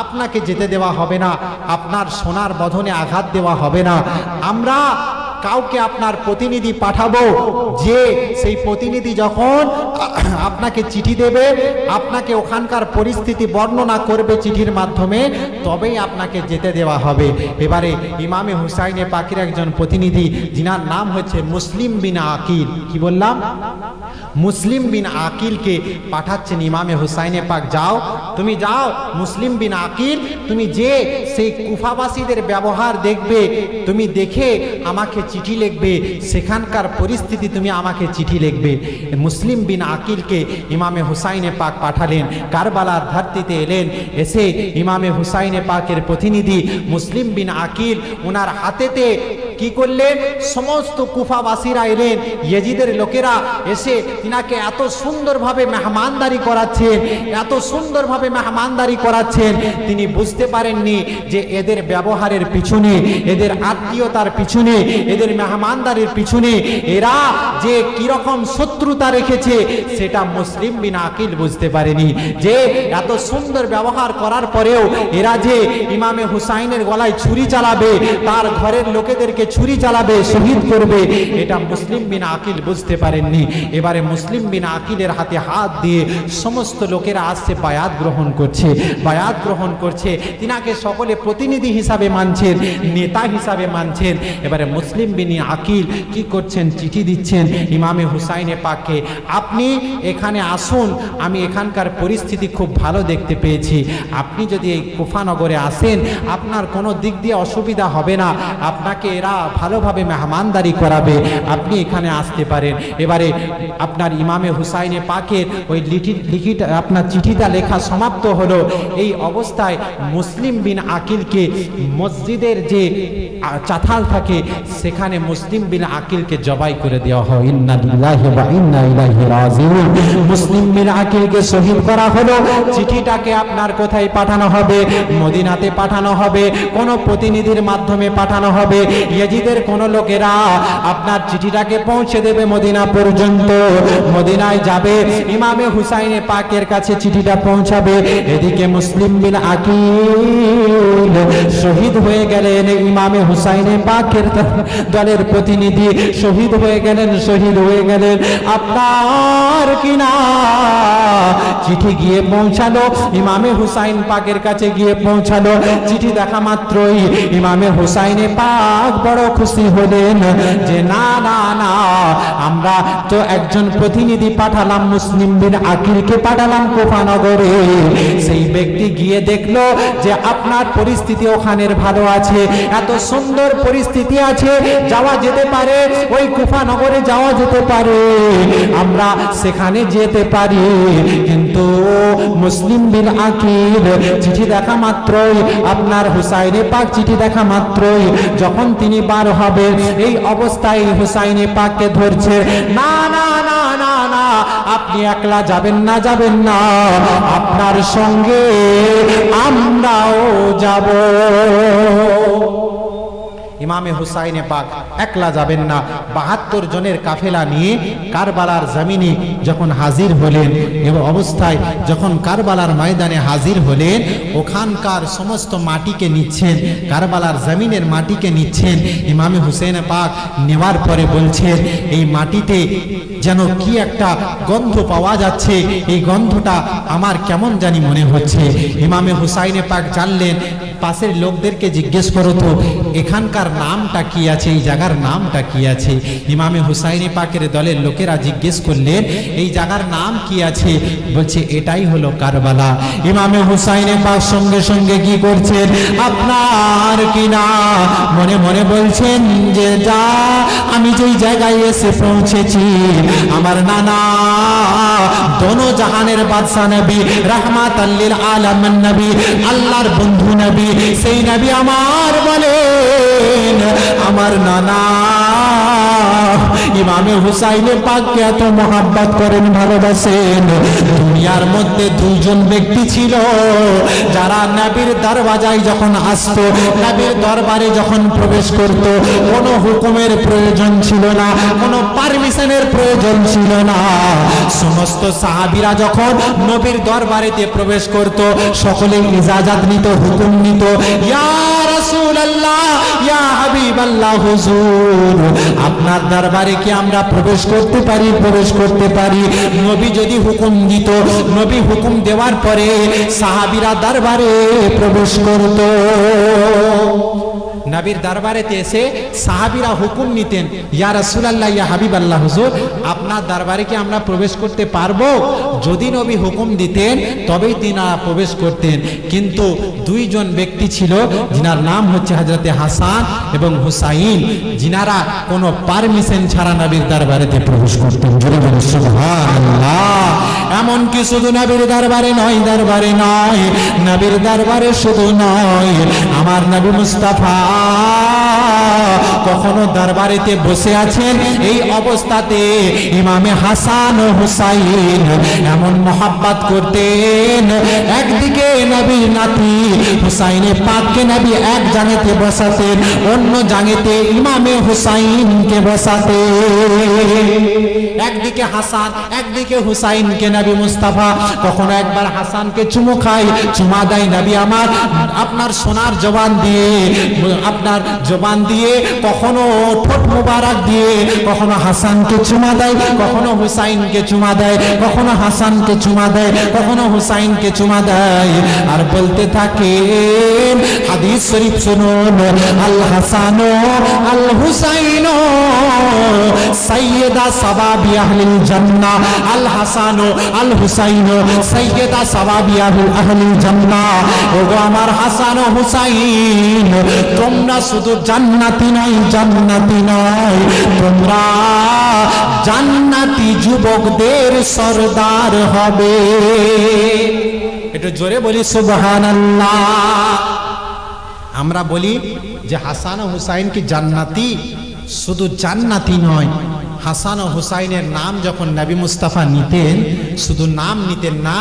আপনাকে যেতে দেওয়া হবে না, আপনার সোনার বধনে আঘাত দেওয়া হবে না। আমরা কাউকে আপনার প্রতিনিধি পাঠাবো, যে সেই প্রতিনিধি যখন আপনাকে চিঠি দেবে, আপনাকে ওখানকার পরিস্থিতি বর্ণনা করবে চিঠির মাধ্যমে, তবেই আপনাকে যেতে দেওয়া হবে। এবারে ইমামে হুসাইনে পাকের একজন প্রতিনিধি, যিনার নাম হচ্ছে মুসলিম বিন আকিল, কি বললাম, মুসলিম বিন আকিলকে পাঠাচ্ছেন ইমামে হুসাইনে পাক, যাও তুমি যাও মুসলিম বিন আকিল, তুমি যে সেই কুফাবাসীদের ব্যবহার দেখবে, তুমি দেখে আমাকে চিঠি লিখবে, সেখানকার পরিস্থিতি তুমি আমাকে চিঠি লিখবে। মুসলিম বিন আকিলকে ইমামে হুসাইনে পাক পাঠালেন, কারবালার ধরতিতে এলেন, এসে ইমামে হুসাইনে পাকের প্রতিনিধি মুসলিম বিন আকিল ওনার হাতেতে কি করলেন, সমস্ত কুফাবাসীরা এলেন, ইয়াজিদের লোকেরা এসে তিনাকে এত সুন্দরভাবে মেহমানদারি করাচ্ছেন, এত সুন্দরভাবে মেহমানদারি করাচ্ছেন, তিনি বুঝতে পারেননি যে এদের ব্যবহারের পিছনে, এদের আত্মীয়তার পিছনে, এদের মেহমানদারির পিছনে এরা যে কিরকম শত্রুতা রেখেছে সেটা মুসলিম বিন আকিল বুঝতে পারেনি। যে এত সুন্দর ব্যবহার করার পরেও এরা যে ইমামে হুসাইনের গলায় ছুরি চালাবে, তার ঘরের লোকেদেরকে ছুরি চালাবে, শহীদ করবে, এটা মুসলিম বিন আকিল বুঝতে পারেননি। এবারে মুসলিম বিন আকিলের হাতে হাত দিয়ে সমস্ত লোকেরা আসছে, বায়াত গ্রহণ করছে, বায়াত গ্রহণ করছে, তিনাকে সকলে প্রতিনিধি হিসাবে মানছেন, নেতা হিসাবে মানছেন। এবারে মুসলিম বিন আকিল কি করছেন, চিঠি দিচ্ছেন ইমামে হুসাইনে পাককে, আপনি এখানে আসুন, আমি এখানকার পরিস্থিতি খুব ভালো দেখতে পেয়েছি, আপনি যদি এই কুফানগরে আসেন আপনার কোনো দিক দিয়ে অসুবিধা হবে না, আপনাকে এরা ভালোভাবে মেহমানদারি করাবে, আপনি এখানে আসতে পারেন। এবারে আপনার ইমামে হুসাইনে পাকের ওই লিখিত আপনার চিঠিটা লেখা সমাপ্ত হলো। এই অবস্থায় মুসলিম বিন আকিলকে মসজিদের যে চাতাল থাকে সেখানে মুসলিম বিন আকিলকে জবাই করে দেওয়া হয়। ইন্না লিল্লাহি ওয়া ইন্না ইলাইহি রাজিউন। মুসলিম বিন আকিলকে শহীদ করা হলো। চিঠিটাকে আপনার কোথায় পাঠানো হবে? মদিনাতে পাঠানো হবে, কোন প্রতিনিধির মাধ্যমে পাঠানো হবে। ইয়াজিদের কোন লোকেরা আপনার চিঠিটাকে পৌঁছে দেবে মদিনা পর্যন্ত, মদিনায় যাবে, ইমামে হুসাইনে পাকের কাছে চিঠিটা পৌঁছাবে। এদিকে মুসলিম বিন আকিল শহীদ হয়ে গেলেন, ইমামে হুসাইনে পাকের দলের প্রতিনিধি শহীদ হয়ে গেলেন, শহীদ হয়ে গেলেন। আপনার কিনা চিঠি গিয়ে পৌঁছালো, ইমামে হুসাইন পাকের কাছে গিয়ে পৌঁছালো। চিঠি দেখা মাত্রই ইমামে হুসাইনে পাক বড় খুশি হলেন যে না না না, আমরা তো একজন প্রতিনিধি পাঠালাম, মুসলিম বিন আকিলকে পাঠালাম কুফানগরে, সেই ব্যক্তি গিয়ে দেখলো যে আপনার পরিস্থিতি ওখানের ভালো আছে, এত সুন্দর পরিস্থিতি আছে, যাওয়া যেতে পারে, ওই কুফানগরে যাওয়া যেতে পারে, আমরা সেখানে যেতে পারি। কিন্তু মুসলিম বিন আকিল চিঠি দেখা মাত্রই, আপনার হুসাইনে পাক চিঠি দেখা মাত্রই যখন তিনি বার হবে, এই অবস্থায় হুসাইনে পাককে ধরছে, না না না না না, আপনি একলা যাবেন না, যাবেন না, আপনার সঙ্গে আমরাও যাব। ইমামে হুসাইনে পাক একলা যাবেন না, ৭২ জনের কাফেলা নিয়ে কারবালার জমিনে যখন হাজির হলেন, এবং অবস্থায় যখন কারবালার ময়দানে হাজির হলেন, ওখানকার সমস্ত মাটিকে নিচ্ছেন, কারবালার জমিনের মাটিকে নিচ্ছেন। ইমামে হুসাইনে পাক নেওয়ার পরে বলছেন, এই মাটিতে যেন কি একটা গন্ধ পাওয়া যাচ্ছে, এই গন্ধটা আমার কেমন জানি মনে হচ্ছে। ইমামে হুসাইনে পাক জানলেন, পাশের লোকদেরকে জিজ্ঞেস করো তো এখানকার নামটা কি আছে, এই জায়গার নামটা কি আছে। ইমামে হুসাইনে পাকের দলের লোকেরা জিজ্ঞেস করলেন, এই জায়গার নাম কি আছে? বলছে এটাই হলো কারবালা। ইমামে হুসাইনে পাক সঙ্গে সঙ্গে কি করছেন, আপনার কিনা মনে মনে বলছেন যে যা, আমি যেই জায়গায় এসে পৌঁছেছি, আমার নানা দোনো জাহানের বাদশা নবী, রাহমাতাল লিল আলামিন নবী, আল্লাহর বন্ধু নবী, সেই নবী আমার বলেন, আমার নানা ইমামে হুসাইনে পাককে এত মহব্বত করেন, ভালোবাসেন। দুনিয়ার মধ্যে দুইজন ব্যক্তি ছিল যারা নবীর দরওয়াজায় যখন আসতো, নবীর দরবারে যখন প্রবেশ করত, কোনো হুকুমের প্রয়োজন ছিল না, কোনো পারমিশনের প্রয়োজন ছিল না। সমস্ত সাহাবীরা যখন নবীর দরবারেতে প্রবেশ করত, সকলে ইজাজত নিত, হুকুম নিত, ইয়া রাসূলুল্লাহ, ইয়া হাবিবাল্লাহ, হুজুর আপনার দরবারে কি আমরা প্রবেশ করতে পারি? প্রবেশ করতে পারি। নবী যদি হুকুম দিত, নবী হুকুম দেওয়ার পরে সাহাবীরা দরবারে প্রবেশ করত। নবীর দরবারেতে এসে সাহাবীরা হুকুম নিতেন, ইয়া রাসূলুল্লাহ, ইয়া হাবিবাল্লাহ, হুজুর আপনার দরবারে কি আমরা প্রবেশ করতে পারবো? যদি নবী হুকুম দিতেন তবেই তিনারা প্রবেশ করতেন। কিন্তু দুইজন ব্যক্তি ছিল, যিনার নাম হচ্ছে হযরতে হাসান এবং হুসাইন, যিনারা কোনো পারমিশন ছাড়া নবীর দরবারেতে প্রবেশ করতেন। জোরে বলে সুবহানাল্লাহ। এমনকি শুধু নবীর দরবারে নয়, দরবারে নয়, নবীর দরবারে শুধু নয়, আমার নবী মুস্তাফা কখনো দরবারেতে বসে আছেন, এই অবস্থাতে ইমামে হাসান ও হুসাইন এমন মোহাব্বত করতেন, একদিকে নবীর নাতি হুসাইনে পাককে নবী এক জায়গাতে বসাতেন, অন্য জায়গাতে ইমামে হুসাইনকে বসাতেন। একদিকে হাসান, একদিকে হুসাইনকে নবী মুস্তাফা কখনো একবার হাসানকে চুমু খায়, চুমা দেয় নবী আমার আপনার সোনার জবান দিয়ে, আপনার জবান দিয়ে, কখনো ঠোঁট মুবারক দিয়ে, কখনো হাসানকে চুমা দেয়, কখনো হুসাইনকে চুমা দেয়, কখনো হাসানকে চুমা দেয়, কখনো হুসাইনকে চুমা দেয়, আর বলতে থাকেন, হাদিস শরীফ শুনুন, আল হাসান আল হুসাইন সাইয়্যিদা সাবাবি আহলিল জান্নাহ, আল হাসান আল হুসাইন সাইয়্যিদা সাবাবি আহলিল জান্নাহ। ওগো আমার হাসান ও হুসাইন, তোমরা শুধু জান্নাতি নয়, জান্নাতি নয়, তোমরা জান্নাতি যুবকদের সরদার হবে। একটু জোরে বলি সুবহানাল্লাহ। আমরা বলি যে হাসান ও হুসাইন কি জান্নাতি? শুধু জান্নাতি নয়, হাসান ও হুসাইনের নাম যখন নবী মুস্তাফা নিতেন, শুধু নাম নিতেন না,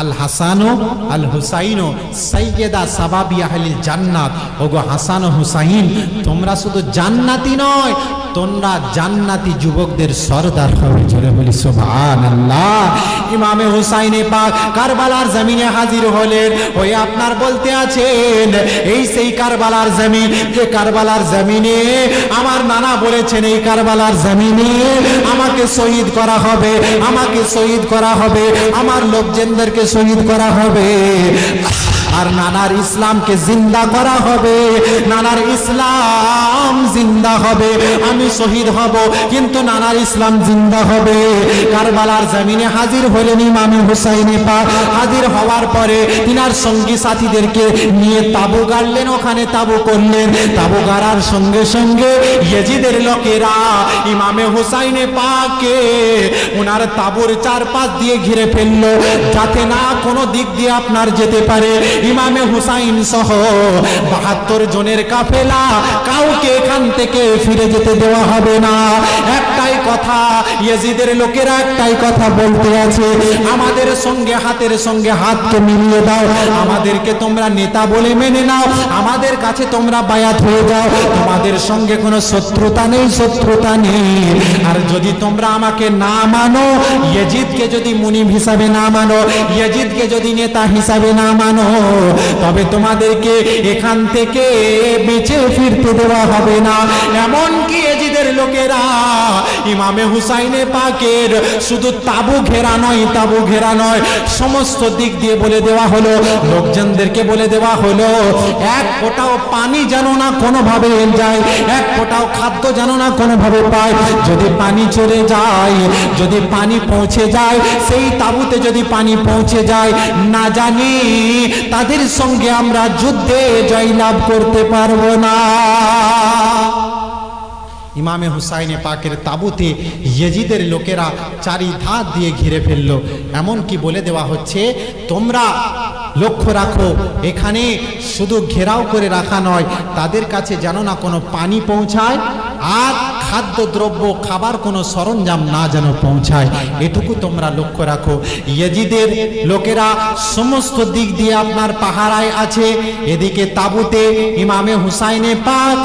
আল হাসানো আল হুসাইনো সাইয়্যিদা সাবাবি আহলিল জান্নাত। ওগো হাসান ও হুসাইন, তোমরা শুধু জান্নাতি নয়, তোমরা জান্নাতি যুবকদের সরদার হবে। জোরে বলি সুবহানাল্লাহ। ইমামে হুসাইনে পাক কারবালার জমিনে হাজির হলেন। ওই আপনার বলতে আছেন, এই সেই কারবালার জমিন, যে কারবালার জমিনে আমার নানা বলেছেন, এই কারবালার জমিনে আমাকে শহীদ করা হবে, আমাকে শহীদ করা হবে, আমার লোকজনদেরকে শহীদ করা হবে, আর নানার ইসলামকে জিন্দা করা হবে, নানার ইসলাম জিন্দা হবে, আমি শহীদ হব কিন্তু নানার ইসলাম জিন্দা হবে। কারবালার জমিনে হাজির হলেন ইমামে হুসাইনে পাক। হাজির হওয়ার পরে তিনার সঙ্গী সাথীদেরকে নিয়ে তাবু গাড়লেন, ওখানে তাবু করলেন। তাবু গাড়ার সঙ্গে সঙ্গে ইয়েজিদের লোকেরা ইমামে হুসাইনে পাককে ওনার তাবুর চারপাশ দিয়ে ঘিরে ফেললো, যাতে না কোনো দিক দিয়ে আপনার যেতে পারে। ইমামে হুসাইন সহ ৭২ জনের কাফেলা কাউকে এখান থেকে ফিরে যেতে দেওয়া হবে না। একটাই কথা, ইয়েজিদের লোকেরা একটাই কথা বলতে আছে, আমাদের সঙ্গে হাতের সঙ্গে হাতকে মিলিয়ে দাও, আমাদেরকে তোমরা নেতা বলে মেনে নাও, আমাদের কাছে তোমরা বায়াত হয়ে যাও, তোমাদের সঙ্গে কোনো শত্রুতা নেই, শত্রুতা নেই। আর যদি তোমরা আমাকে না মানো, ইয়েজিদকে যদি মুনিব হিসাবে না মানো, ইয়েজিদকে যদি নেতা হিসাবে না মানো, তবে তোমাদেরকে এখান থেকে বেঁচে ফিরতে দেওয়া হবে না। এমনকি ইয়েজিদের লোকেরা ইমামে হুসাইনে পাকের শুধু তাবু ঘেরা নয়, তাবু ঘেরা নয়, সমস্ত দিক দিয়ে বলে দেওয়া হলো, লোকজনদেরকে বলে দেওয়া হলো, এক ফোঁটাও পানি যেন না কোনোভাবে যায়, এক ফোঁটাও খাদ্য যেন না কোনোভাবে পায়। যদি পানি চলে যায়, যদি পানি পৌঁছে যায়, সেই তাবুতে যদি পানি পৌঁছে যায়, না জানি তাদের সঙ্গে আমরা যুদ্ধে জয়লাভ করতে পারবো না। ইমামে হুসাইনে পাকের তাবুতে ইয়েজিদের লোকেরা চারিধার দিয়ে ঘিরে ফেলল। এমনকি বলে দেওয়া হচ্ছে, তোমরা লক্ষ্য রাখো, এখানে শুধু ঘেরাও করে রাখা নয়, তাদের কাছে যেন না কোনো পানি পৌঁছায় আর খাদ্যদ্রব্য খাবার কোনো সরঞ্জাম না যেন পৌঁছায়, এটুকু তোমরা লক্ষ্য রাখো। ইয়েজিদের লোকেরা সমস্ত দিক দিয়ে আপনার পাহারায় আছে। এদিকে তাবুতে ইমামে হুসাইনে পাক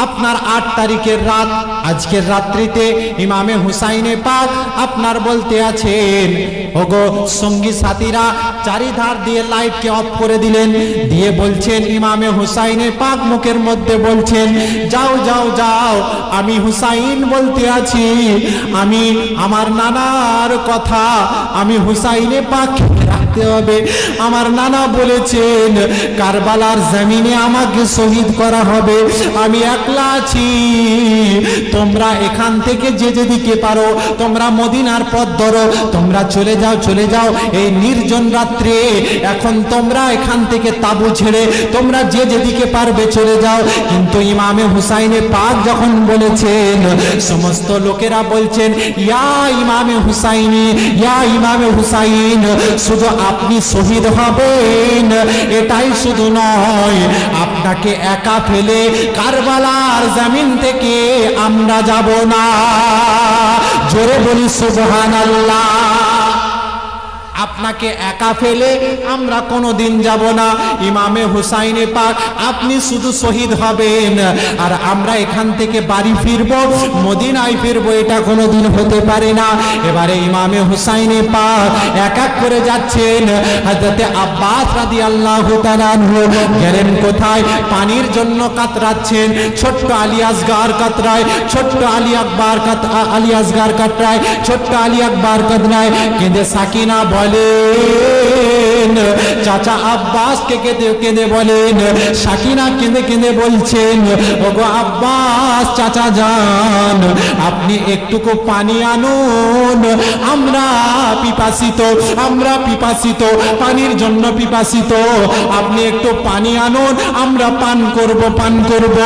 আপনার 8 তারিখের রাত, আজকের রাত্রিতে ইমামে হুসাইনে পাক আপনার বলতে আছেন, ওগো সঙ্গী সাথীরা চারিধার দিয়ে লাইটকে অফ করে দিলেন, দিয়ে বলছেন ইমামে হুসাইনে পাক মুখের মধ্যে বলছেন, যাও যাও যাও, আমি হুসাইন বলতে আছি, আমি আমার নানার কথা আমি হুসাইনে পাক রাখতে হবে। আমার নানা বলেছেন কারবালার জমিনে আমাকে শহীদ করা হবে, আমি একলা আছি, তোমরা এখান থেকে যে যেদিকে পারো তোমরা মদিনার পথ ধরো, তোমরা চলে যাও চলে যাও এই নির্জন রাত্রে, এখন তোমরা এখান থেকে তাবু ছেড়ে তোমরা যে যেদিকে পারবে চলে যাও। কিন্তু ইমামে হুসাইনে পাক যখন বলেছেন, সমস্ত লোকেরা বলছেন ইয়া ইমামে হুসাইনি, ইয়া ইমামে হুসাইন, শুধু আপনি শহীদ হবেন এটাই শুধু নয়, আপনাকে একা ফেলে কারবালার জমিন থেকে আমরা যাব না। জোরে বলি সুবহানাল্লাহ। আপনাকে একা ফেলে আমরা কোনোদিন যাব না। ইমামে হুসাইনে পাক আপনি শুধু শহীদ হবেন আর আমরা এখান থেকে বাড়ি ফিরবো, মদিনায় ফিরবো, এটা কোনোদিন হতে পারে না। এবারে ইমামে হুসাইনে পাক এক এক করে যাচ্ছেন। হযরতে আব্বাস রাদিয়াল্লাহু তাআলা আনহু গেলেন কোথায়? পানির জন্য কাতরাচ্ছেন। ছোট্ট আলী আসগার কাতরায়, ছোট্ট আলী আকবর আলী আসগার কাতরায়, ছোট্ট আলী আকবর কাতরায়। কেঁদে সাকিনা বলেন, চাচা আব্বাসকে কেঁদে কেঁদে বলেন, সাকিনা কেঁদে কেঁদে বলছেন, ওগো আব্বাস চাচা যান, আপনি একটুকু পানি আনুন, আমরা পিপাসিত, আমরা পিপাসিত, পানির জন্য পিপাসিত, আপনি একটু পানি আনুন, আমরা পান করব, পান করব,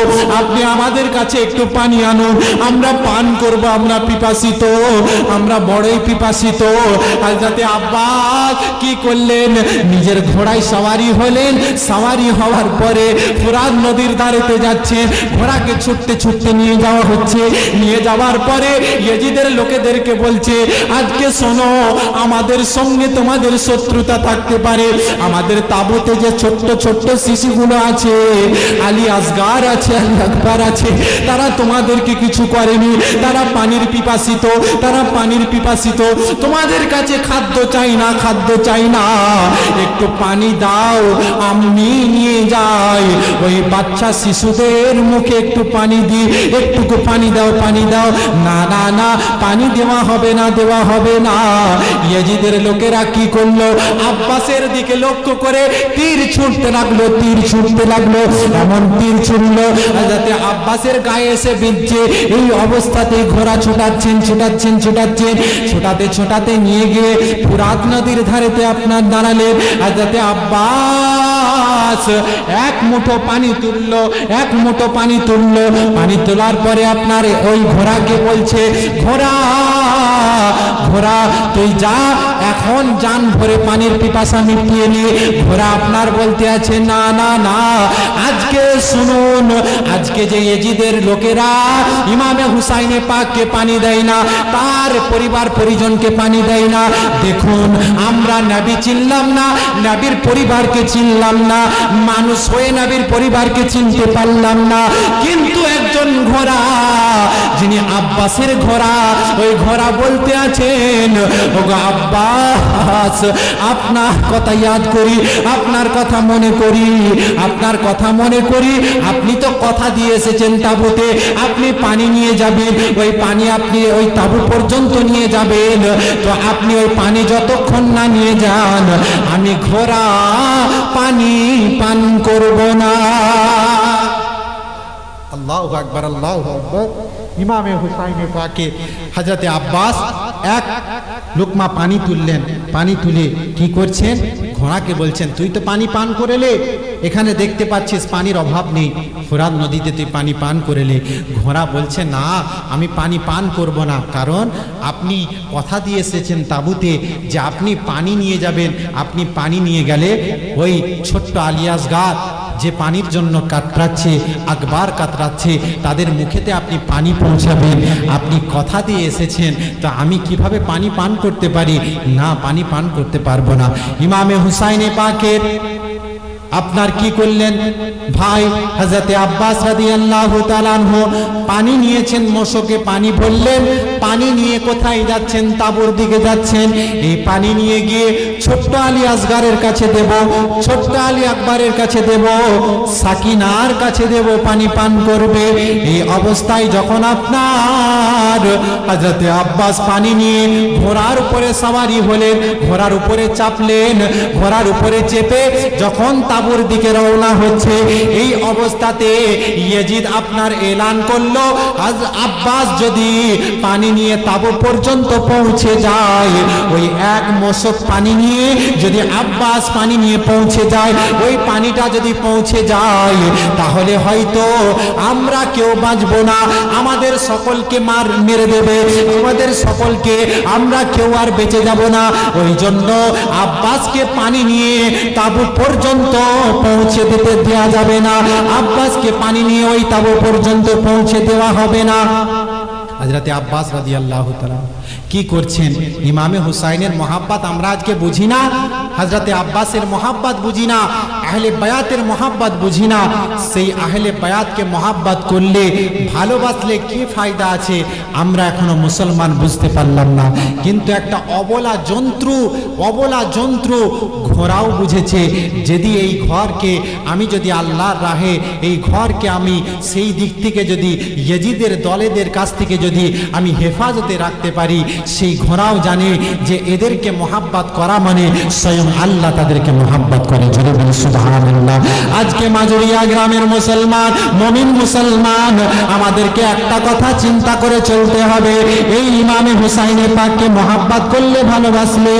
আপনি আমাদের কাছে একটু পানি আনুন, আমরা পান করব, আমরা পিপাসিত, আমরা বড়ই পিপাসিত। হযরতে আব্বাস কি করলেন? নিজের ঘোড়ায় সওয়ারি হলেন, সওয়ারি হওয়ার পরে ফুরাত নদীর ধারেতে যাচ্ছেন, ঘোড়াকে ছুটতে ছুটতে নিয়ে যাওয়া হচ্ছে। নিয়ে যাওয়ার পরে ইয়েজিদের লোকেদেরকে বলছে, আজকে শোনো, আমাদের সঙ্গে তোমাদের শত্রুতা থাকতে পারে, আমাদের তাবুতে যে ছোট্ট ছোট্ট শিশুগুলো আছে, আলী আসগার আছে, আলী আকবর আছে, তারা তোমাদেরকে কিছু করেনি, তারা পানির পিপাসিত, তারা পানির পিপাসিত, তোমাদের কাছে খাদ্য চাই না, খাদ্য চাই না, একটু পানি দাও, আমি নিয়ে যাই, ওই বাচ্চা শিশুদের মুখে একটু পানি দিই, একটুকু পানি দাও, পানি দাও। না না না, পানি দেওয়া হবে না, দেওয়া হবে না। ইয়েজিদের লোকেরা কি করলো? আব্বাসের দিকে লক্ষ্য করে তীর ছুটতে লাগলো, তীর ছুটতে লাগলো, এমন তীর ছুটলো যাতে আব্বাসের গায়ে এসে বিঁধছে। এই অবস্থাতেই ঘোড়া ছোটাচ্ছেন, ছোটাচ্ছেন, ছোটাচ্ছেন, ছোটাতে ছোটাতে নিয়ে গিয়ে ফুরাত নদীর ধারেতে আপনার দাঁড়ালেন। হযরতে আব্বাস এক মুঠো পানি তুললো, এক মুঠো পানি তুললো। পানি তোলার পরে আপনার ওই ঘোড়াকে বলছে, ঘোড়া ঘোড়া তুই যা, এখন জান ভরে পানির পিপাসা মিটিয়ে নিয়ে। ঘোড়া আপনার বলতে আছে, না না না, আজকে শুনুন, আজকে যে ইয়েজিদের লোকেরা ইমামে হুসাইনে পাককে পানি দেয় না, তার পরিবার পরিজনকে পানি দেয় না, দেখুন আমরা নবী চিনলাম না, নবীর পরিবারকে চিনলাম না, মানুষ হয়ে নবীর পরিবারকে চিনতে পারলাম না, কিন্তু একজন ঘোড়া যিনি আব্বাসের ঘোড়া, ওই ঘোড়া বলতে আছেন, ওগো আব্বাস আপনার কথা ইয়াদ করি, আপনার কথা মনে করি, আপনার কথা মনে করি, আপনি তো কথা দিয়ে এসেছেন তাবুতে, আপনি পানি নিয়ে যাবেন, ওই পানি আপনি ওই তাবু পর্যন্ত নিয়ে যাবেন, তো আপনি ওই পানি যতক্ষণ না নিয়ে যান আমি ঘোড়া পানি পান করব না। আল্লাহু আকবার, আল্লাহু আকবার। ইমামে হুসাইনে পাকে হযরতে আব্বাস এক লুকমা পানি তুললেন, পানি তুলে কি করছেন? ঘোড়াকে বলছেন, তুই তো পানি পান করে লে, এখানে দেখতে পাচ্ছিস পানির অভাব নেই, ফুরাত নদীতে তুই পানি পান করে লে। ঘোড়া বলছে, না আমি পানি পান করব না, কারণ আপনি কথা দিয়ে এসেছেন তাবুতে যে আপনি পানি নিয়ে যাবেন, আপনি পানি নিয়ে গেলে ওই ছোট্ট আলী আসগার যে পানির জন্য কাতরাচ্ছে, আকবার কাতরাচ্ছে, তাদের মুখেতে আপনি পানি পৌঁছাবেন। আপনি কথা দিয়ে এসেছেন, তো আমি কিভাবে পানি পান করতে পারি? না, পানি পান করতে পারবো না। ইমামে হুসাইনে পাকের আপনার কি করলেন ভাই হযরতে আব্বাস রাদিয়াল্লাহু তাআলা আনহু পানি নিয়েছেন, মশকে পানি ভরলেন। পানি নিয়ে কোথায় যাচ্ছেন? তাবুর দিকে যাচ্ছেন। এই পানি নিয়ে গিয়ে ছোট্ট আলী আসগারের কাছে দেব, ছোট্ট আলী আকবরের কাছে দেব, সাকিনার কাছে দেব, পানি পান করবে। এই অবস্থায় যখন আপনার হযরতে আব্বাস পানি নিয়ে ঘোড়ার উপরে সওয়ারি হলেন, ঘোড়ার উপরে চাপলেন, ঘোড়ার উপরে চেপে যখন তাবুর দিকে রওনা হচ্ছে, এই অবস্থাতে ইয়াজিদ আপনার এলান করলো, আব্বাস যদি পানি নিয়ে তাবু পর্যন্ত পৌঁছে যায়, ওই এক মশক পানি নিয়ে যদি আব্বাস পানি নিয়ে পৌঁছে যায়, ওই পানিটা যদি পৌঁছে যায়, তাহলে হয়তো আমরা কেউ বাঁচবো না, আমাদের সকলকে মেরে দেবে, আমাদের সকলকে, আমরা কেউ আর বেঁচে যাব না। ওই জন্য আব্বাসকে পানি নিয়ে তাবু পর্যন্ত পৌঁছে দিতে দেওয়া যাবে না, আব্বাসকে পানি নিয়ে ওই তাবু পর্যন্ত পৌঁছে দেওয়া হবে না। হযরতে আব্বাস রাদিয়াল্লাহু তাআলা কি করছেন? ইমামে হুসাইনের মহাব্বত আমরা আজকে বুঝি না, হযরতে আব্বাসের মহাব্বত বুঝি না, আহলে বায়াতের মহাব্বত বুঝি না। সেই আহলে বায়াতকে মহাব্বত করলে, ভালোবাসলে কি ফায়দা আছে আমরা এখনো মুসলমান বুঝতে পারলাম না। কিন্তু একটা অবলা জন্তু ঘোড়াও বুঝেছে, যদি এই ঘরকে আমি যদি আল্লাহর রাহে, এই ঘরকে আমি সেই দিক থেকে যদি ইয়াজিদের দলেদের কাছ থেকে যদি আমি হেফাজতে রাখতে পারি, সেই ঘোড়াও জানে যে এদেরকে মহাব্বত করা মানে স্বয়ং আল্লাহ তাদেরকে মহাব্বত করে। জোরে বলি সুবহানাল্লাহ। আজকে মাজুরিয়া গ্রামের মুসলমান, মুমিন মুসলমান, আমাদেরকে একটা কথা চিন্তা করে চলতে হবে, এই ইমামে হুসাইনে পাককে মহাব্বত করলে, ভালোবাসলে,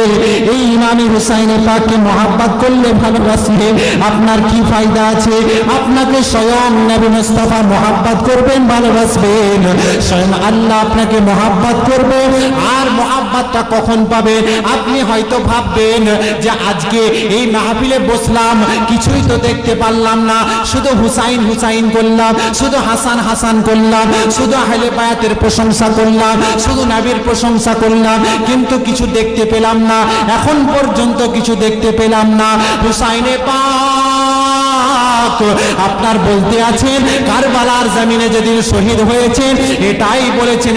এই ইমামে হুসাইনে পাককে মহাব্বত করলে, ভালোবাসলে আপনার কি ফায়দা আছে? আপনাকে স্বয়ং নবী মুস্তাফা মহাব্বত করবেন, ভালোবাসবেন, স্বয়ং আল্লাহ আপনাকে মহাব্বত করবে। আর মহাব্বতটা কখন পাবেন? আপনি হয়তো ভাববেন যে আজকে এই মাহফিলে বসলাম, কিছুই তো দেখতে পারলাম না, শুধু হুসাইন হুসাইন করলাম, শুধু হাসান হাসান করলাম, শুধু আহলে বায়াতের প্রশংসা করলাম, শুধু নবীর প্রশংসা করলাম, কিন্তু কিছু দেখতে পেলাম না, এখন পর্যন্ত কিছু দেখতে পেলাম না। হুসাইনে পাক আপনার বলতে আছেন, কারবালার জমিনে যেদিন শহীদ হয়েছেন, এটাই বলেছেন,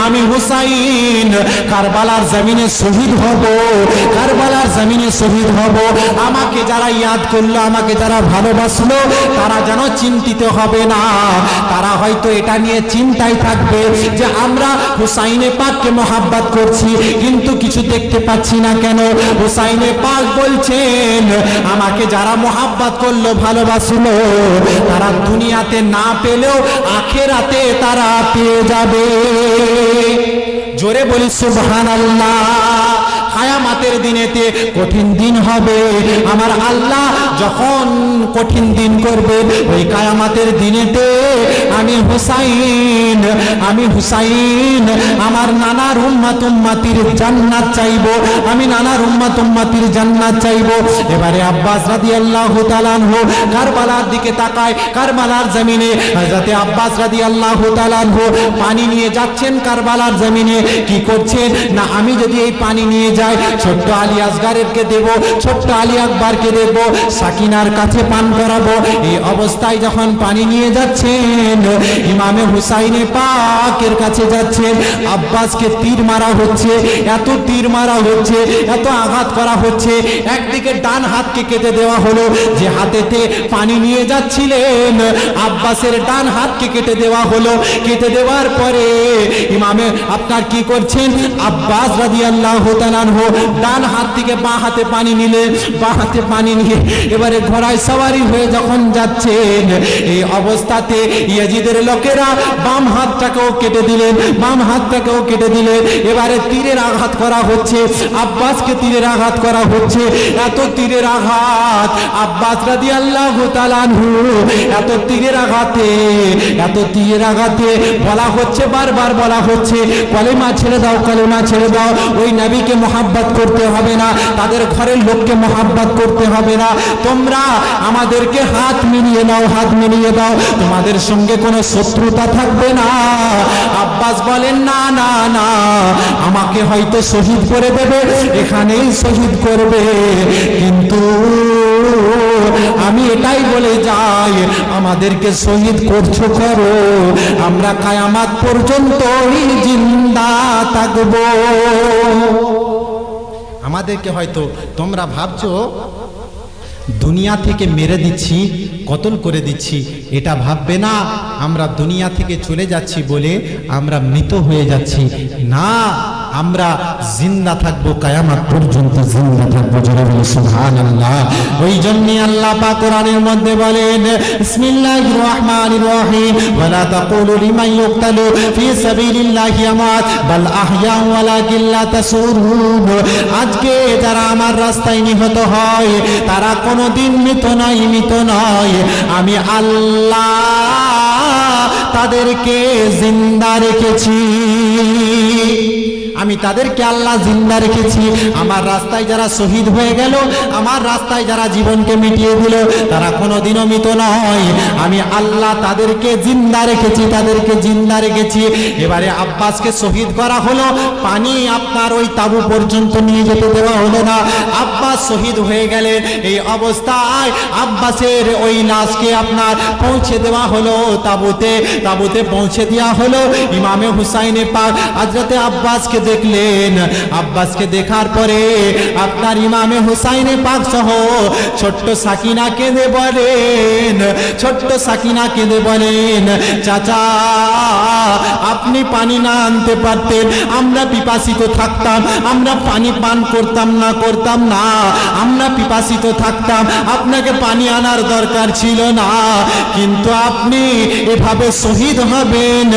আমি হুসাইন কারবালার জমিনে শহীদ হব, কারবালার জমিনে শহীদ হব। আমাকে যারা ইয়াদ করলো, আমাকে যারা ভালোবাসলো, তারা যেন চিন্তিত হবে না, তারা হয়তো এটা নিয়ে চিন্তায় থাকবে যে আমরা হুসাইনে পাককে মহাব্বত করছি, কিন্তু কিছু দেখতে পাচ্ছি না কেন? হুসাইনে পাক বলছেন, আমাকে যারা মহাব্বত করলো, ভালোবাসলো, তারা দুনিয়াতে না পেলেও আখিরাতে তারা পেয়ে যাবে। জোরে বলি সুবহানাল্লাহ। কিয়ামতের দিনেতে কঠিন দিন হবে, আমার আল্লাহ যখন কঠিন দিন করবে, ওই কিয়ামতের দিনেতে আমি হুসাইন আমার নানার উম্মতির জান্নাত চাইবো, আমি নানার উম্মতির জান্নাত চাইবো। এবারে আব্বাস রাদিয়াল্লাহু তাআলা আনহু কারবালার দিকে তাকায়, কারবালার জমিনে হযরতে আব্বাস রাদিয়াল্লাহু তাআলা আনহু পানি নিয়ে যাচ্ছেন কারবালার জমিনে। কি করছেন না, আমি যদি এই পানি নিয়ে যাই, ছোট্ট আলী আসগারকে দেব, ছোট্ট আলী আকবরকে দেব, সাকিনার কাছে পান করাবো। এই অবস্থায় যখন পানি নিয়ে যাচ্ছেন, ইমামে হুসাইনে পাকের কাছে যাচ্ছেন, আব্বাসকে তীর মারা হচ্ছে, এত তীর মারা হচ্ছে, এত আঘাত করা হচ্ছে। একদিকে ডান হাতকে কেটে দেওয়া হলো, যে হাতেতে পানি নিয়ে যাচ্ছিলেন, আব্বাসের ডান হাতকে কেটে দেওয়া হলো। কেটে দেওয়ার পরে ইমামে আপনার কি করছেন, আব্বাস রাদিয়াল্লাহু তাআলা আনহু ডান হাত থেকে বাঁ হাতে পানি নিলেন, বাঁ হাতে পানি নিয়ে এবারে ঘোড়ায় সওয়ারি হয়ে যখন যাচ্ছেন, এই অবস্থাতে ইয়াজিদের লোকেরা বাম হাতটাকেও কেটে দিলেন, বাম হাতটাকেও কেটে দিলেন। এবারে তীরের আঘাত করা হচ্ছে, আব্বাসকে তীরের আঘাত করা হচ্ছে। এত তীরের আঘাত আব্বাস রাদিয়াল্লাহু তাআলা আনহু, এত তীরের আঘাতে বলা হচ্ছে, বারবার বলা হচ্ছে, কলেমা ছেড়ে দাও, কলেমা ছেড়ে দাও। ওই নবীকে মহাব্বত করতে হবে না, তাদের ঘরের লোককে মহাব্বত করতে হবে না, তোমরা আমাদেরকে হাত মিলিয়ে দাও, হাত মিলিয়ে দাও, তোমাদের সঙ্গে কোনো শত্রুতা থাকবে না। আব্বাস বলেন না না না, আমাকে হয়তো শহীদ করে দেবে, এখানেই শহীদ করবে, কিন্তু আমি এটাই বলে যাই, আমাদেরকে শহীদ করছো করো, আমরা কিয়ামত পর্যন্ত জিন্দা থাকবো। আমাদেরকে হয়তো তোমরা ভাবছো দুনিয়া থেকে মেরে দিচ্ছি, কতল করে দিচ্ছি, এটা ভাববে না আমরা দুনিয়া থেকে চলে যাচ্ছি বলে আমরা মৃত হয়ে যাচ্ছি, না, আমরা জিন্দা থাকবো, কিয়ামত পর্যন্ত জিন্দা থাকবো। জোরে বলি সুবহানাল্লাহ। ওই জন্য আল্লাহ পাক কোরআনের মধ্যে বলেন, বিসমিল্লাহির রহমানির রহিম, ওয়ালা তাকুলু লিমান ইউকতালু ফি সাবিলিল্লাহি আমওয়াত বাল আহইয়া ওয়ালাকিন লা তাশউরুন। আজকে যারা আমার রাস্তায় নিহত হয় তারা কোনোদিন মৃত নয়, মৃত নয়, আমি আল্লাহ তাদেরকে জিন্দা রেখেছি, আমি তাদেরকে আল্লাহ জিন্দা রেখেছি। আমার রাস্তায় যারা শহীদ হয়ে গেল, আমার রাস্তায় যারা জীবনকে মিটিয়ে দিল, তারা কোনোদিনও মৃত নয়, আমি আল্লাহ তাদেরকে জিন্দা রেখেছি, তাদেরকে জিন্দা রেখেছি। এবারে আব্বাসকে শহীদ করা হলো, পানি আপনার ওই তাঁবু পর্যন্ত নিয়ে যেতে দেওয়া হলো না, আব্বাস শহীদ হয়ে গেলেন। এই অবস্থায় আব্বাসের ওই লাশকে আপনার পৌঁছে দেওয়া হলো তাঁবুতে, তাঁবুতে পৌঁছে দেওয়া হলো। ইমামে হুসাইনে পাক হযরতে আব্বাসকে দেখলেন, আব্বাসকে দেখার পরে আপনার ইমামে হুসাইনে পাক সহ ছোট্ট সাকিনা কেঁদে বলেন, ছোট্ট সাকিনা কেঁদে বলেন, চাচা আপনি পানি না আনতে পারতেন, আমরা পিপাসিত থাকতাম, আমরা পানি পান করতাম না, করতাম না, আমরা পিপাসিত থাকতাম, আপনাকে পানি আনার দরকার ছিল না, কিন্তু আপনি এভাবে শহীদ হবেন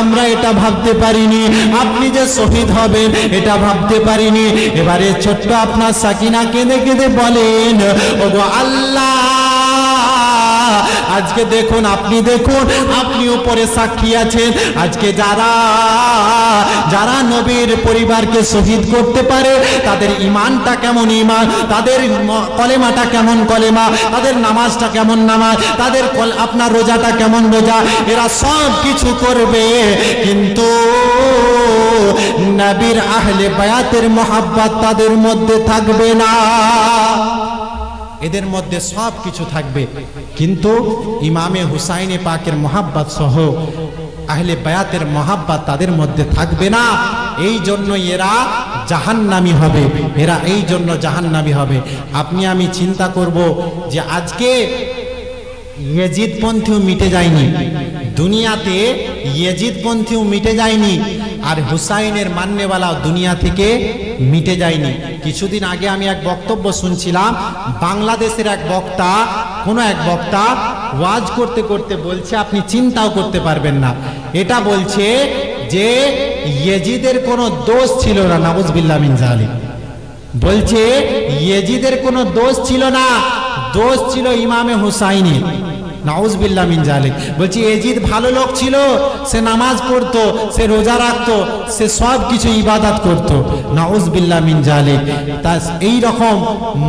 আমরা এটা ভাবতে পারিনি, আপনি যে শহীদ হবেন এটা ভাবতে পারিনি। এবারে ছোট্ট আপনার সাকিনা কেঁদে কেঁদে বলেন, ওগো আল্লাহ, আজকে দেখুন, আপনি দেখুন, আপনি উপরে সাক্ষী আছেন, আজকে যারা যারা নবীর পরিবারকে শহীদ করতে পারে তাদের ঈমানটা কেমন ঈমান, তাদের কলেমাটা কেমন কলেমা, তাদের নামাজটা কেমন নামাজ, তাদের আপনার রোজাটা কেমন রোজা, এরা সব কিছু করবে, কিন্তু নবীর আহলে বায়াতের মহব্বত তাদের মধ্যে থাকবে না। এদের মধ্যে সব কিছু থাকবে, কিন্তু ইমামে হুসাইনে পাকের মহব্বত সহ আহলে বায়াতের মহব্বত তাদের মধ্যে থাকবে না। এই জন্য এরা জাহান্নামী হবে, এরা এই জন্য জাহান্নামী হবে। আপনি আমি চিন্তা করব যে আজকে ইয়েজিদপন্থীও মিটে যায়নি, দুনিয়াতে ইয়েজিদপন্থীও মিটে যায়নি, আর হুসাইনের মাননেওয়ালা দুনিয়া থেকে মিটে যায়নি। কিছুদিন আগে আমি এক বক্তব্য শুনছিলাম, বাংলাদেশের এক বক্তা, কোনো এক বক্তা ওয়াজ করতে করতে বলছে, আপনি চিন্তাও করতে পারবেন না, এটা বলছে যে ইয়েজিদের কোনো দোষ ছিল না, নাউজুবিল্লাহ মিন যালিক, বলছে ইয়েজিদের কোনো দোষ ছিল না, দোষ ছিল ইমামে হুসাইনের, নাউজুবিল্লাহ মিন যালিক। বলছি ইয়াজিদ ভালো লোক ছিল, সে নামাজ পড়তো, সে রোজা রাখতো, সে সব কিছু ইবাদত করতো, নাউজুবিল্লাহ মিন যালিক। তা এই রকম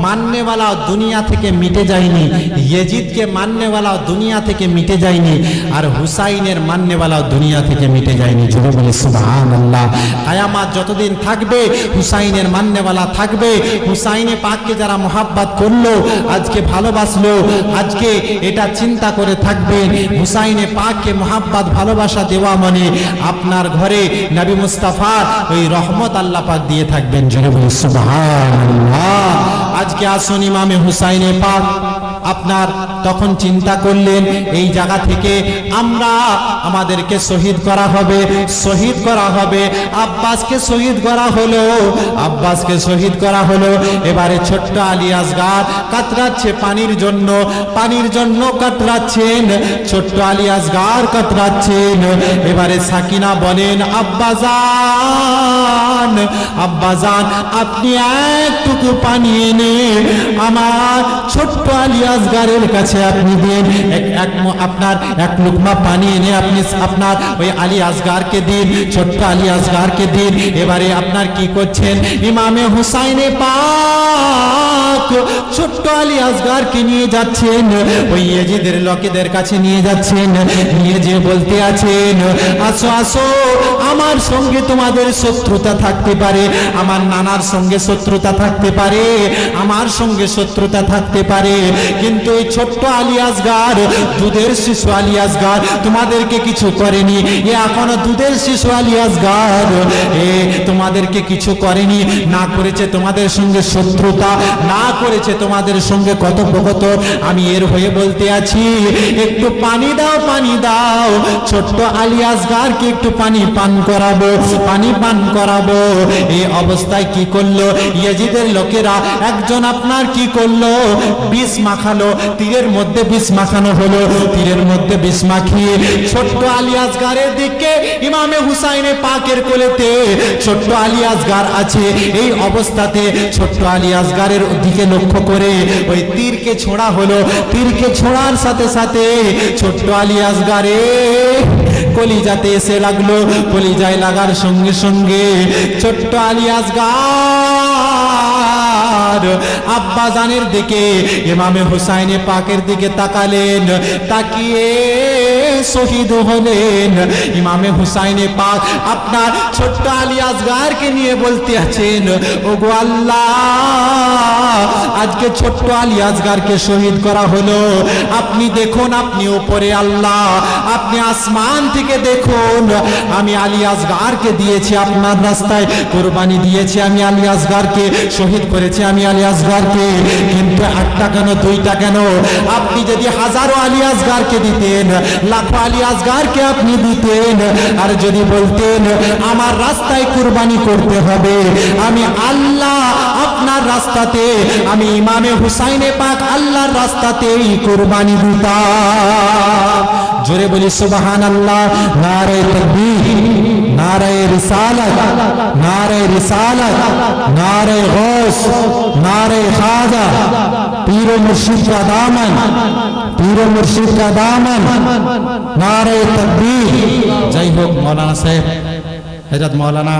মাননেওয়ালা দুনিয়া থেকে মিটে যায়নি, ইয়াজিদকে মাননেওয়ালা দুনিয়া থেকে মিটে যায়নি, আর হুসাইনের মাননেওয়ালা দুনিয়া থেকে মিটে যায়নি। জোরে বলে সুবহানাল্লাহ। কিয়ামত যতদিন থাকবে হুসাইনের মাননেওয়ালা থাকবে। হুসাইনে পাককে যারা মোহাব্বত করলো, আজকে ভালোবাসলো, আজকে এটা চিন্তা করে থাকবেন, হুসাইনে পাককে মোহাব্বত ভালোবাসা দেওয়া মানে আপনার ঘরে নবী মুস্তাফার ওই রহমত আল্লাহ পাক দিয়ে থাকবেন। জোরে বলে সুবহানাল্লাহ। আজকে আসুন ইমামে হুসাইনে পাক আপনার তখন চিন্তা করলেন, এই জায়গা থেকে আমরা আমাদেরকে শহীদ করা হবে, শহীদ করা হবে। আব্বাসকে শহীদ করা হলো, আব্বাসকে শহীদ করা হলো। এবারে ছোট্ট আলী আসগার কাতরাচ্ছে পানির জন্য, পানির জন্য কাতরাচ্ছেন, ছোট্ট আলী আসগার কাতরাচ্ছেন। এবারে সাকিনা বলেন, আব্বাজান, আব্বাজান আপনি একটুকু পানি এনে আমার ছোট্ট আলী আসগারের কাছে আপনি দিন, আপনার এক লুকমা পানি এনে আপনি আপনার ওই আলী আসগারকে দিন, ছোট্ট আলী আসগারকে দিন। এবারে আপনার কি করছেন, ইমামে হুসাইনে পাক ছোট্ট আলী আসগারকে নিয়ে যাচ্ছেন, ওই ইয়াজিদের লোকেদের কাছে নিয়ে যাচ্ছেন, নিয়ে যে বলতে আছেন, আসো আসো, আমার সঙ্গে তোমাদের শত্রুতা থাকতে পারে, আমার নানার সঙ্গে শত্রুতা থাকতে পারে, আমার সঙ্গে শত্রুতা থাকতে পারে, কিন্তু এই ছোট্ট আলী আসগার, দুধের শিশু আলী আসগার তোমাদেরকে কিছু করেনি। এ এখনো দুধের শিশু আলী আসগার, এ তোমাদেরকে কিছু করেনি, না করেছে তোমাদের সঙ্গে শত্রুতা, না করেছে তোমাদের সঙ্গে কথোপকথন। আমি এর হয়ে বলতে আছি, একটু পানি দাও, পানি দাও, ছোট্ট আলী আসগারকে একটু পানি পান করাবো, পানি পান করাবো। এই অবস্থায় কি করলো ইয়াজিদের লোকেরা, একজন আপনার কি করলো, বিষ মাখালো, তীরের মধ্যে বিষ মাখানো হলো, তীরের মধ্যে বিষ মাখিয়ে ছোট্ট আলী আসগারের দিকে, ইমামে হুসাইনে পাকের কোলেতে ছোট্ট আলী আসগার আছে, এই অবস্থাতে ছোট্ট আলী আসগারের দিকে লক্ষ্য করে ওই তীরকে ছোড়া হলো। তীরকে ছোড়ার সাথে সাথে ছোট্ট আলী আসগারে কলিজাতে এসে লাগলো, কলিজায় লাগার সঙ্গে সঙ্গে ছোট্ট আলী আসগার আব্বা জানের দিকে, ইমামে হুসাইনে পাকের দিকে তাকালেন, তাকিয়ে শহীদ হলেন। ইমামে হুসাইনে পাক আপনার ছোট্ট আলী আসগারকে নিয়ে বলতে আছেন, ওগো আল্লাহ, আজকে ছোট্ট আলী আসগারকে শহীদ করা হলো, আপনি দেখুন, আপনি উপরে আল্লাহ, আপনি আসমান থেকে দেখুন, আমি আলী আসগারকে দিয়েছি আপনার রাস্তায়, কুরবানি দিয়েছি আমি আলী আসগারকে, শহীদ করেছি আমি আলী আসগারকে, কিন্তু একটা কেন, দুইটা কেন, আপনি যদি হাজারো আলী আসগারকে দিতেন, লাখো আলী আসগারকে আপনি দিতেন, আর যদি বলতেন আমার রাস্তায় কুরবানি করতে হবে, আমি আল্লাহ আপনার রাস্তাতে, আমি ইমামে হুসাইনে পাক আল্লাহর রাস্তাতেই কুরবানি দিতাম। জোরে বলি সুবহানাল্লাহ। নারে তাকবীর, নারে রিসালাত, নারে রিসালাত, নারে গৌস, নারে খাজা, পীর ও মুর্শিদ का दामन, पीर ও मुर्शिद का दामन, नारे तकबीर। जय हो मौलाना साहेब, हजरत मौलाना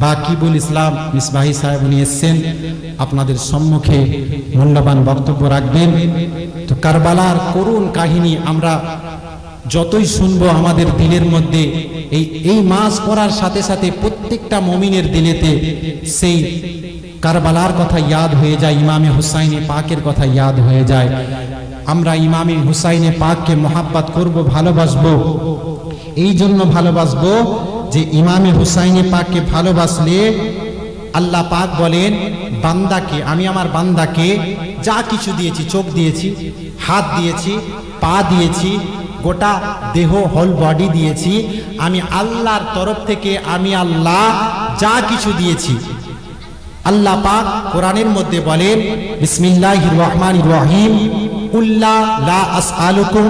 বাকিবুল ইসলাম মিসবাহী সাহেব উনি এসেছেন, আপনাদের সম্মুখে মূল্যবান বক্তব্য রাখবেন। তো কারবালার করুণ কাহিনী আমরা যতই শুনবো, আমাদের দিলের মধ্যে এই মাস পড়ার সাথে সাথে প্রত্যেকটা মুমিনের দিলেতে সেই কারবালার কথা ইয়াদ হয়ে যায়, ইমামে হুসাইনে পাকের কথা ইয়াদ হয়ে যায়। আমরা ইমামে হুসাইনে পাককে মহাব্বত করব, ভালোবাসবো, এই জন্য ভালোবাসবো যে ইমামে হুসাইনে পাককে ভালোবাসলে আল্লাহ পাক বলেন, বান্দাকে, আমি আমার বান্দাকে যা কিছু দিয়েছি, চোখ দিয়েছি, হাত দিয়েছি, পা দিয়েছি, গোটা দেহ হোল বডি দিয়েছি, আমি আল্লাহর তরফ থেকে আমি আল্লাহ যা কিছু দিয়েছি। আল্লাহ পাক কোরআনের মধ্যে বলেন, বিসমিল্লাহির রহমানির রহিম, কুল্লা লা আসআলুকুম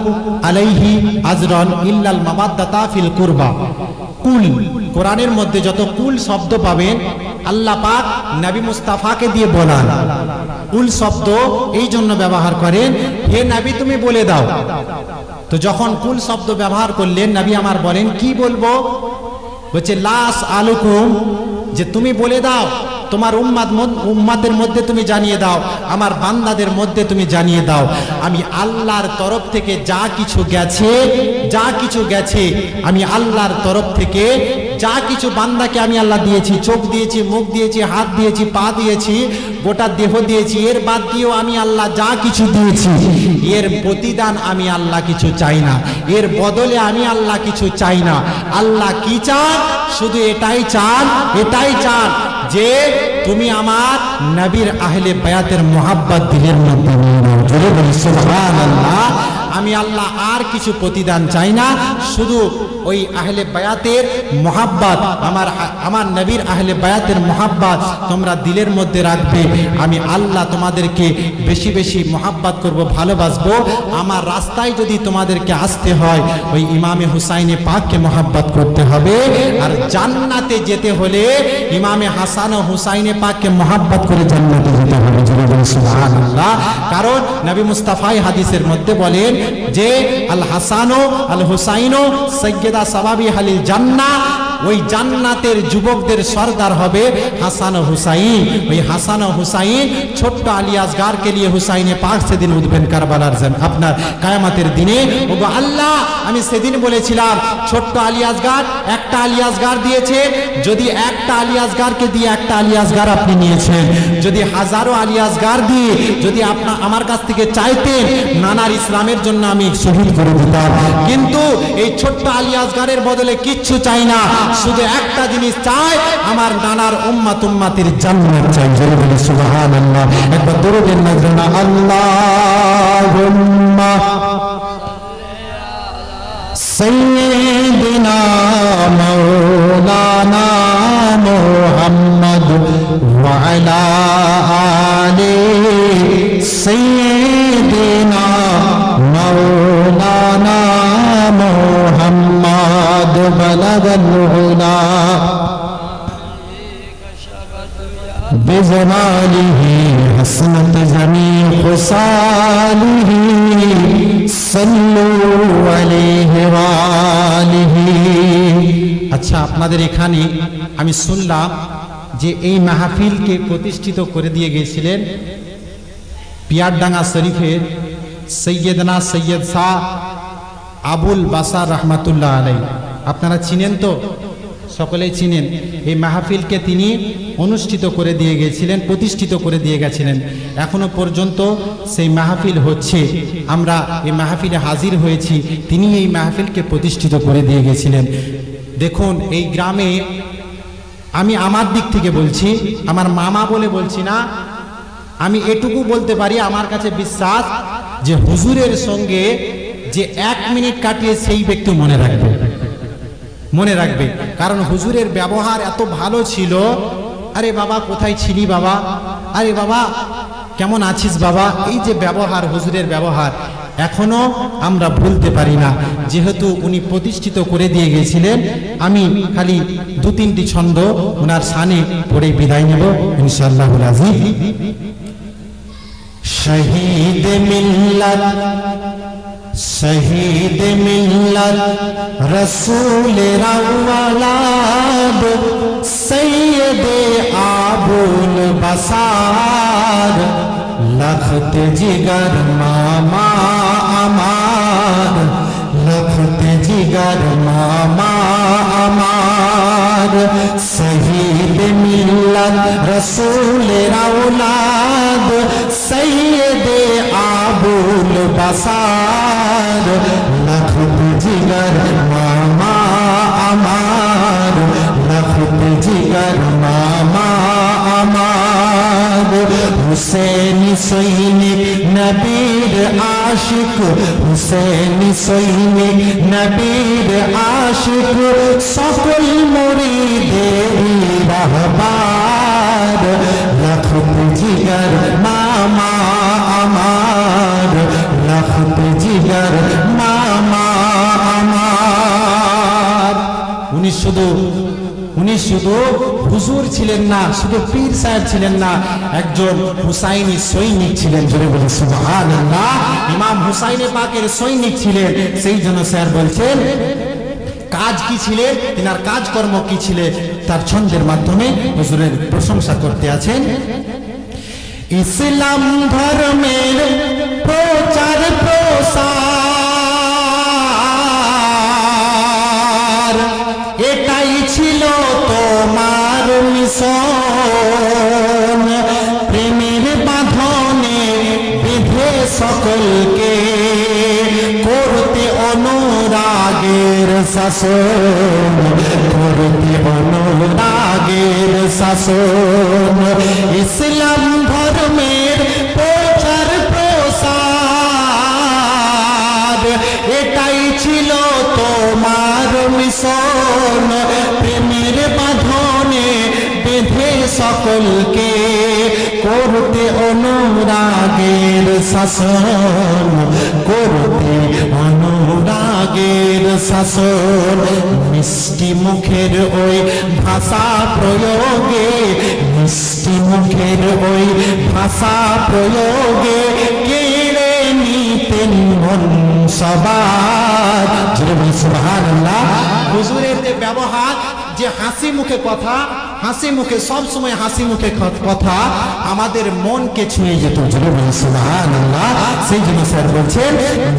আলাইহি আজরান ইল্লাল মাওয়াদ্দাতা ফিল কুরবা। কুল, কোরআনের মধ্যে যত কুল শব্দ পাবেন আল্লাহ পাক নবী মুস্তাফাকে দিয়ে বলান। কুল শব্দ এই জন্য ব্যবহার করেন, হে নবী তুমি বলে দাও। তো যখন কুল শব্দ ব্যবহার করলেন, নবী আমার বলেন কি বলবো, বলছে লাস আলুকুম, যে তুমি বলে দাও, তোমার উম্মাতের মধ্যে তুমি জানিয়ে দাও, আমার বান্দাদের মধ্যে তুমি জানিয়ে দাও, আমি আল্লাহর তরফ থেকে যা কিছু গেছে, যা কিছু গেছে, আমি আল্লাহর তরফ থেকে যা কিছু বান্দাকে আমি আল্লাহ দিয়েছি, চোখ দিয়েছি, মুখ দিয়েছি, হাত দিয়েছি, পা দিয়েছি, গোটা দেহ দিয়েছি, এর বাদ দিয়েও আমি আল্লাহ যা কিছু দিয়েছি, এর প্রতিদান আমি আল্লাহ কিছু চাই না, এর বদলে আমি আল্লাহ কিছু চাই না। আল্লাহ কি চান? শুধু এটাই চান, এটাই চান যে তুমি আমার নবীর আহলে বায়াতের মোহাব্বত দিলের মধ্যে নিয়ে নাও। জোরে বলি সুবহানাল্লাহ। আমি আল্লাহ আর কিছু প্রতিদান চাই না, শুধু ওই আহলে বায়াতের মোহাব্বত, আমার নবীর আহলে বায়াতের মোহাব্বত তোমরা দিলের মধ্যে রাখবে। আমি আল্লাহ তোমাদেরকে বেশি বেশি মোহাব্বত করব, ভালোবাসবো। আমার রাস্তায় যদি তোমাদেরকে আসতে হয়, ওই ইমামে হুসাইনে পাককে মোহাব্বত করতে হবে। আর জান্নাতে যেতে হলে ইমামে হাসান ও হুসাইনে পাককে মোহাব্বত করে জান্নাতে যেতে হবে। সুবহানাল্লাহ। কারণ নবী মুস্তাফা হাদিসের মধ্যে বলেন যে আল হাসানো আল হুসাইনো সাইয়্যিদা সাবাবি আহলিল জান্নাহ, ওই জান্নাতের যুবকদের সর্দার হবে হাসান ও হুসাইন। ওই হাসান ও হুসাইন ছোট্ট আলী আসগারকে নিয়ে হুসাইনে পাক সেদিন উঠবেন কারবালার আপনার কায়ামতের দিনে। ওগো আল্লাহ, আমি সেদিন বলেছিলাম ছোট্ট আলী আসগার একটা আলী আসগার দিয়েছে, যদি একটা আলী আসগারকে দিয়ে একটা আলী আসগার আপনি নিয়েছেন, যদি হাজারো আলী আসগার দিয়ে যদি আমার কাছ থেকে চাইতেন নানার ইসলামের জন্য আমি শহীদ করে দিতাম, কিন্তু এই ছোট্ট আলী আসগারের বদলে কিচ্ছু চাই না, শুধু একটা জিনিস চাই, আমার নানার উম্মতের জান্নাত চাই। জোরে বলি সুবহানাল্লাহ। একবার দরুদের নজরানা আল্লাহুম্মা সাইয়্যিদিনা মাওলানা মুহাম্মদ ওয়া আলা আলি সাইয়্যিদিনা মাওলানা মুহাম্মদ বালাগাল উলা বিজমালিহি হাসনাত জামি খুসালিহি সাল্লু আলাইহি ওয়া আলিহি। আচ্ছা, আপনাদের এখানে আমি শুনলাম যে এই মাহফিলকে প্রতিষ্ঠিত করে দিয়ে গিয়েছিলেন পিয়ারডাঙ্গা শরীফের সৈয়দনা সৈয়দ শাহ আবুল বাসার রহমাতুল্লাহ আলাই। আপনারা চিনেন তো, সকলেই চিনেন। এই মাহফিলকে তিনি অনুষ্ঠিত করে দিয়ে গিয়েছিলেন, প্রতিষ্ঠিত করে দিয়ে গেছিলেন। এখনো পর্যন্ত সেই মাহফিল হচ্ছে, আমরা এই মাহফিলে হাজির হয়েছি। তিনি এই মাহফিলকে প্রতিষ্ঠিত করে দিয়ে গেছিলেন। দেখুন, এই গ্রামে আমি আমার দিক থেকে বলছি, আমার মামা বলে বলছি না, আমি এটুকু বলতে পারি, আমার কাছে বিশ্বাস যে হুজুরের সঙ্গে যে 1 মিনিট কাটিয়ে সেই ব্যক্তি মনে রাখবে, মনে রাখবে। কারণ হুজুরের ব্যবহার এত ভালো ছিল। আরে বাবা কোথায় ছিলি বাবা, আরে বাবা কেমন আছিস বাবা, এই যে ব্যবহার, হুজুরের ব্যবহার এখনো আমরা ভুলতে পারি না। যেহেতু উনি প্রতিষ্ঠিত করে দিয়ে গিয়েছিলেন, আমি খালি 2-3টি ছন্দ ওনার শানে পড়ে বিদায় নেব ইনশাআল্লাহুল আজিজ। শহীদ মিল্লাত শহীদ মিল্লাত রসূলের আওলাদ সৈয়দে আবুল বাসার লখত জিগর মামা আমার, লখত জিগর মামা আমার। শহীদ মিল্লাত রসূলের আওলাদ সৈয়দে আবুল বাসার লখত জিগর মামা আমার, লখত জিগর মামা আমার। হুসেন সৈনিক নবীর আশিক, হুসেন সৈনিক নবীর আশিক, সকল মুরিদের রাহবার লখত জিগর মামা আমার, লখত জিগর মামা আমার। উনি শুধু হুজুর ছিলেন না, শুধু পীর সাহেব ছিলেন না, একজন হুসাইনি সৈনিক ছিলেন। জোরে বলি সুবহানাল্লাহ। ইমাম হুসাইনে পাকের সৈনিক ছিলেন। সেই জন্য স্যার বলছেন কাজ কি ছিলেন, তিনার কাজকর্ম কি ছিলেন, তার ছন্দের মাধ্যমে হুজুরের প্রশংসা করতে আছেন। ইসলাম ধর্মের প্রচার প্রসার এটাই ছিল তোমার মিশন। প্রেমের বাঁধনে বেঁধে সকলকে করতে অনুরাগের শাসন, করতে অনুরাগের শাসন। ইসলাম ধর্মের প্রচার প্রসার এটাই ছিল তোমার মিশন। প্রেমের বাঁধনে বেঁধে সকলকে করতে অনুরাগের শাসন, করতে অনুরাগের শাসন, মিষ্টি মুখের ওই ভাষা প্রয়োগে, মিষ্টি মুখের ওই ভাষা প্রয়োগে কেড়ে নিতেন মন সবার। সুবহানাল্লাহ। হুজুরের যে ব্যবহার, যে হাসি মুখে কথা, হাসি মুখে সব সময় হাসি মুখে কথা আমাদের মনকে ছুঁয়ে যেত। সুবহানাল্লাহ। সেই জন্য স্যার বলছেন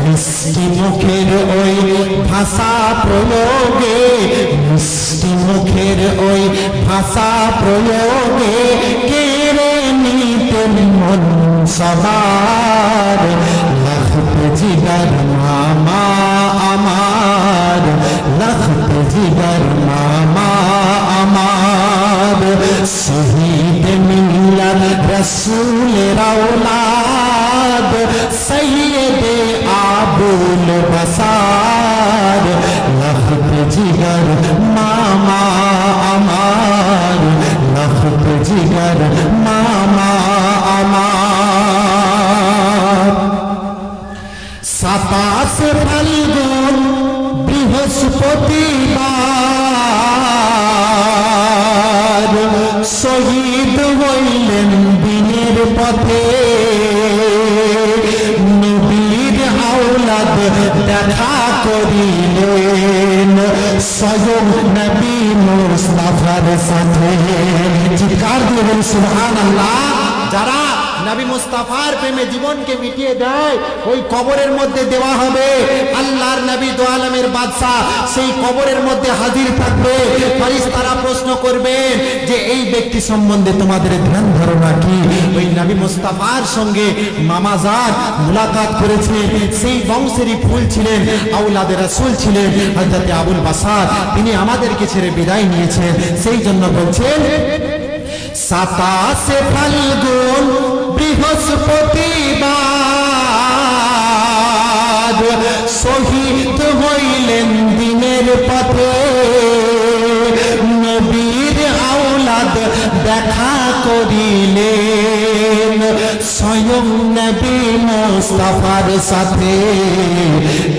মিষ্টি মুখের ওই ভাষা প্রয়োগে, মিষ্টি মুখের ওই ভাষা প্রয়োগে কেড়ে নিতেন মন সবার। লখত জিগর মামা আমার, লখত জিগর মামা আমার, শহীদ মিল্লাত রসূলের औलाद, সৈয়দে আবুল বসার। লখত জিগর মামা আমার, লখত জিগর মামা আমার। 27 ফাল্গুন বৃহস্পতিবার শহীদ হইলেন দিনের পথে। নবীর আওলাদ দেখা করিলেন স্বয়ং নবী মুস্তাফার সাথে। চিৎকার দিলেন সুবহানাল্লাহ। যারা নবী মুস্তাফার প্রেমে জীবনকে মিটিয়ে দেয়, ওই কবরের মধ্যে দেওয়া হবে। আল্লাহর নবী দো আলমের বাদশা সেই কবরের মধ্যে হাজির থাকবে। ফেরেশতারা প্রশ্ন করবেন যে এই ব্যক্তি সম্বন্ধে তোমাদের ধ্যান ধারণা কি? ওই নবী মুস্তাফার সঙ্গে মামাজান মুলাকাত করেছে, সেই বংশেরই ফুল ছিলেন, আওলাদে রাসূল ছিলেন হযরত আবুল বাসার। তিনি আমাদেরকে ছেড়ে বিদায় নিয়েছেন। সেই জন্য বলছেন 27 ফাল্গুন বৃহস্পতিবার শহীদ হইলেন দিনের পথে। নবীর আওলাদ দেখা করিলেন স্বয়ং নবী মুস্তাফার সাথে।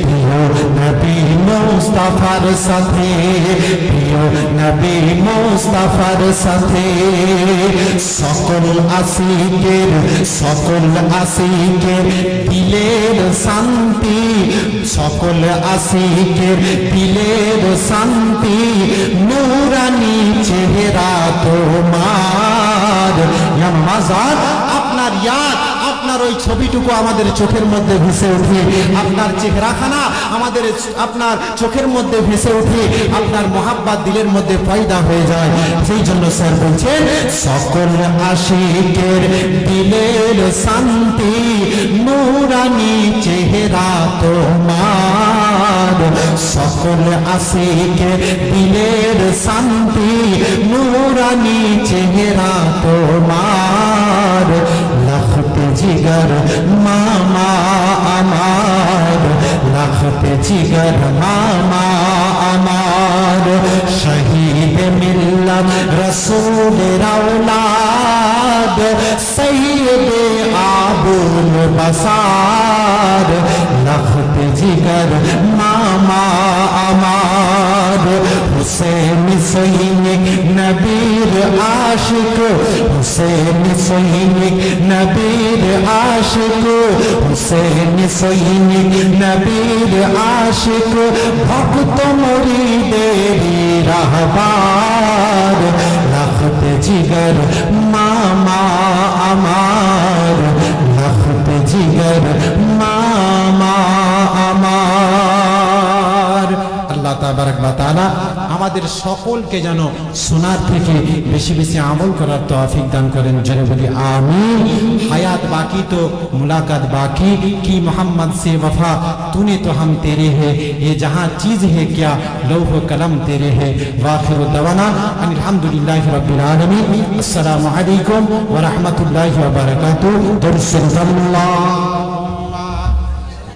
প্রিয় নবী মুস্তাফার সাথে, প্রিয় নবী মুস্তাফার সাথে। সকল আশিকের, সকল আশিকের দিলের শান্তি, সকল আশিকের দিলের শান্তি, নূরানি চেহারা তোমার। ইয়া মাজার, আপনার ইয়াদ, আপনার ওই ছবিটুকু আমাদের চোখের মধ্যে ভেসে ওঠে, আপনার চেহারাখানা আমাদের আপনার চোখের মধ্যে ভেসে ওঠে, আপনার মোহাব্বত দিলের মধ্যে পয়দা হয়ে যায়। সেই জন্য স্যার বলছেন সকল আশিকের দিলের শান্তি, নূরানি চেহারা তোমার। সকল আশিকের দিলের শান্তি, নূরানি চেহারা তোমার। লখত জিগর মামা আমার, লখত জিগর মামা আমার। শহীদ মিল্লাত রসূলের औलाद, সৈয়দে আবুল বসার। লখত জিগর মামা আমার। হুসেন সৈনিক নবীর আশিক, হুসেন সৈনিক নবীর আশিক, হুসেন সৈনিক নবীর আশিক। ভক্ত মুরিদের রাহবার। লখত জিগর মামা আমার, লখত জিগর মামা আমার। আল্লাহ তাবারক ওয়া তাআলা আমাদের সকলকে যেন শোনার থেকে বেশি বেশি আমল করার তৌফিক দান করেন। জোরে বলি আমিন। হায়াত बाकी तो मुलाकात बाकी की, मोहम्मद से वफा तूने तो हम तेरे है, ये जहाँ चीज है क्या लौह कलम तेरे है। वाखिर दवाना अल्हम्दुलिल्लाहि रब्बिल आलमीन। अस्सलामु अलैकुम व रहमतुल्लाहि व बरकातुहू।